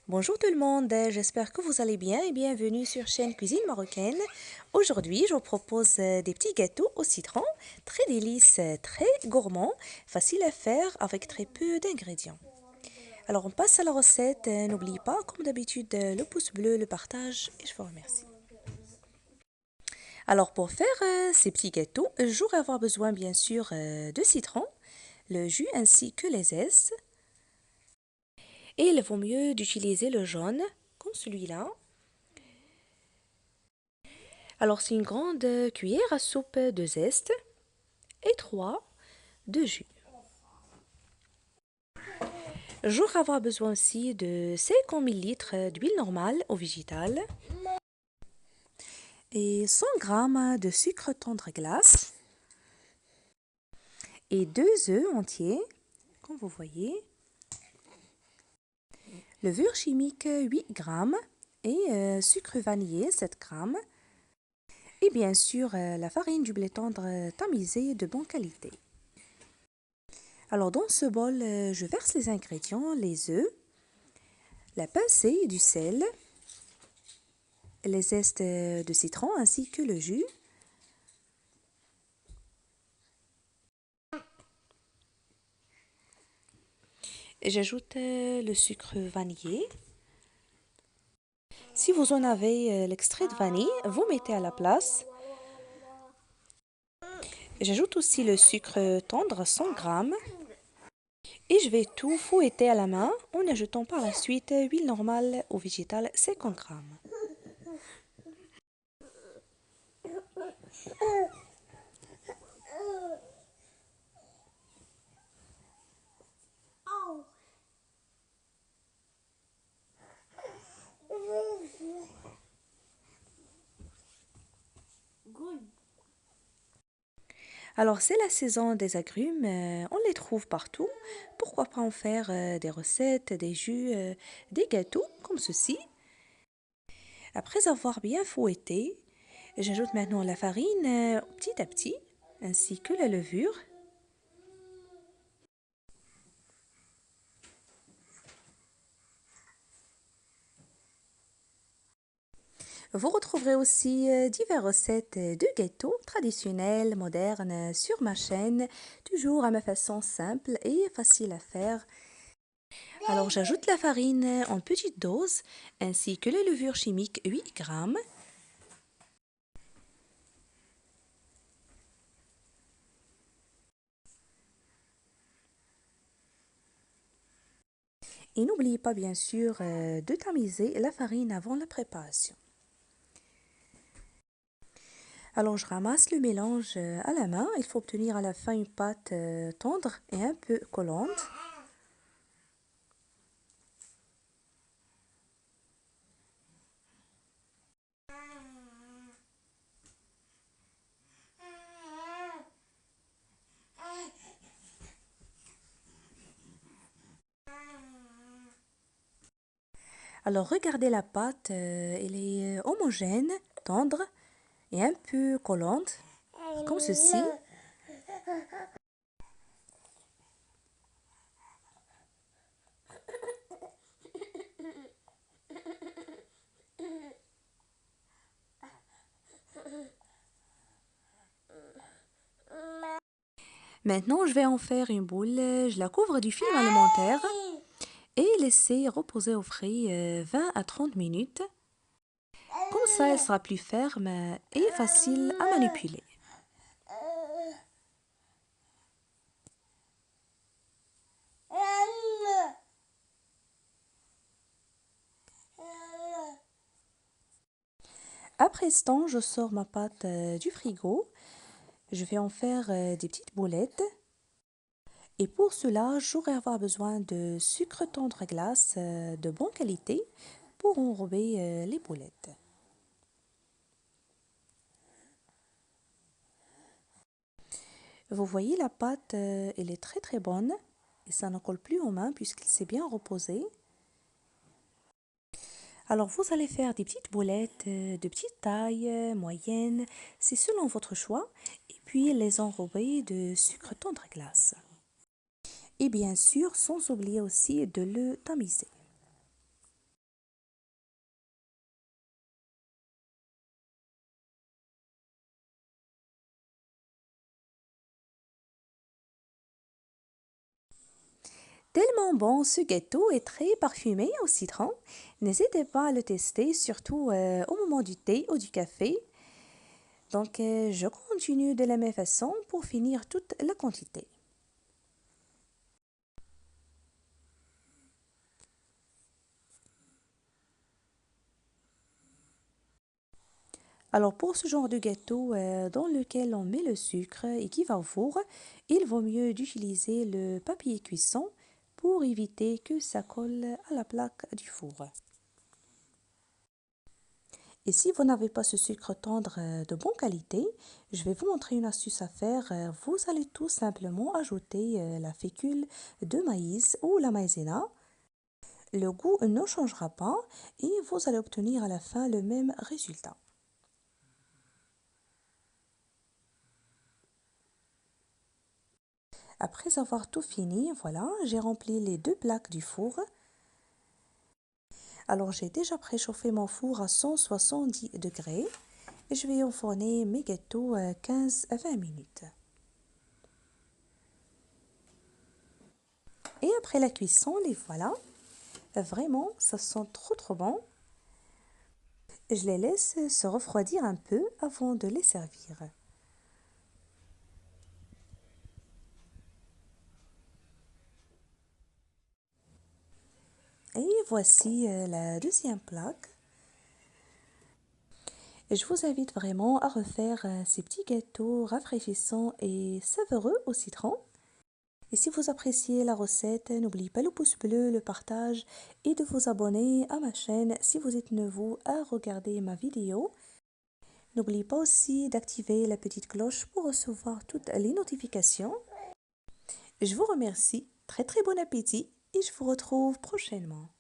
Bonjour tout le monde, j'espère que vous allez bien et bienvenue sur chaîne Cuisine Marocaine. Aujourd'hui, je vous propose des petits gâteaux au citron, très délices, très gourmands, faciles à faire avec très peu d'ingrédients. Alors on passe à la recette, n'oubliez pas comme d'habitude le pouce bleu, le partage et je vous remercie. Alors pour faire ces petits gâteaux, j'aurai avoir besoin bien sûr de citron, le jus ainsi que les zestes. Et il vaut mieux d'utiliser le jaune, comme celui-là. Alors, c'est une grande cuillère à soupe de zeste et 3 de jus. J'aurai avoir besoin aussi de 50 ml d'huile normale ou végétale et 100 g de sucre tendre glace et 2 œufs entiers, comme vous voyez, levure chimique 8 g et sucre vanillé 7 g et bien sûr la farine du blé tendre tamisée de bonne qualité. Alors dans ce bol, je verse les ingrédients, les œufs, la pincée du sel, les zestes de citron ainsi que le jus. J'ajoute le sucre vanillé. Si vous en avez l'extrait de vanille, vous mettez à la place. J'ajoute aussi le sucre tendre 100 g et je vais tout fouetter à la main en ajoutant par la suite huile normale ou végétale 50 g. Alors c'est la saison des agrumes, on les trouve partout. Pourquoi pas en faire des recettes, des jus, des gâteaux comme ceci. Après avoir bien fouetté, j'ajoute maintenant la farine petit à petit, ainsi que la levure. Vous retrouverez aussi diverses recettes de gâteaux traditionnels, modernes sur ma chaîne, toujours à ma façon simple et facile à faire. Alors j'ajoute la farine en petite dose, ainsi que la levure chimique 8 g. Et n'oubliez pas bien sûr de tamiser la farine avant la préparation. Alors je ramasse le mélange à la main. Il faut obtenir à la fin une pâte tendre et un peu collante. Alors regardez la pâte, elle est homogène, tendre et un peu collante, comme ceci. Maintenant, je vais en faire une boule. Je la couvre du film alimentaire et laisser reposer au frais 20 à 30 minutes. Comme ça, elle sera plus ferme et facile à manipuler. Après ce temps, je sors ma pâte du frigo. Je vais en faire des petites boulettes. Et pour cela, j'aurai avoir besoin de sucre tendre glace de bonne qualité pour enrober les boulettes. Vous voyez, la pâte, elle est très très bonne et ça ne colle plus aux mains puisqu'il s'est bien reposé. Alors vous allez faire des petites boulettes de petite taille, moyenne, c'est selon votre choix, et puis les enrober de sucre tendre glace. Et bien sûr, sans oublier aussi de le tamiser. Tellement bon, ce gâteau est très parfumé au citron. N'hésitez pas à le tester, surtout au moment du thé ou du café. Donc, je continue de la même façon pour finir toute la quantité. Alors, pour ce genre de gâteau dans lequel on met le sucre et qui va au four, il vaut mieux d'utiliser le papier cuisson pour éviter que ça colle à la plaque du four. Et si vous n'avez pas ce sucre tendre de bonne qualité, je vais vous montrer une astuce à faire. Vous allez tout simplement ajouter la fécule de maïs ou la maïzena. Le goût ne changera pas et vous allez obtenir à la fin le même résultat. Après avoir tout fini, voilà, j'ai rempli les deux plaques du four. Alors j'ai déjà préchauffé mon four à 170 degrés et je vais enfourner mes gâteaux 15 à 20 minutes. Et après la cuisson, les voilà. Vraiment, ça sent trop bon. Je les laisse se refroidir un peu avant de les servir. Et voici la deuxième plaque. Et je vous invite vraiment à refaire ces petits gâteaux rafraîchissants et savoureux au citron. Et si vous appréciez la recette, n'oubliez pas le pouce bleu, le partage et de vous abonner à ma chaîne si vous êtes nouveau à regarder ma vidéo. N'oubliez pas aussi d'activer la petite cloche pour recevoir toutes les notifications. Je vous remercie, très bon appétit et je vous retrouve prochainement.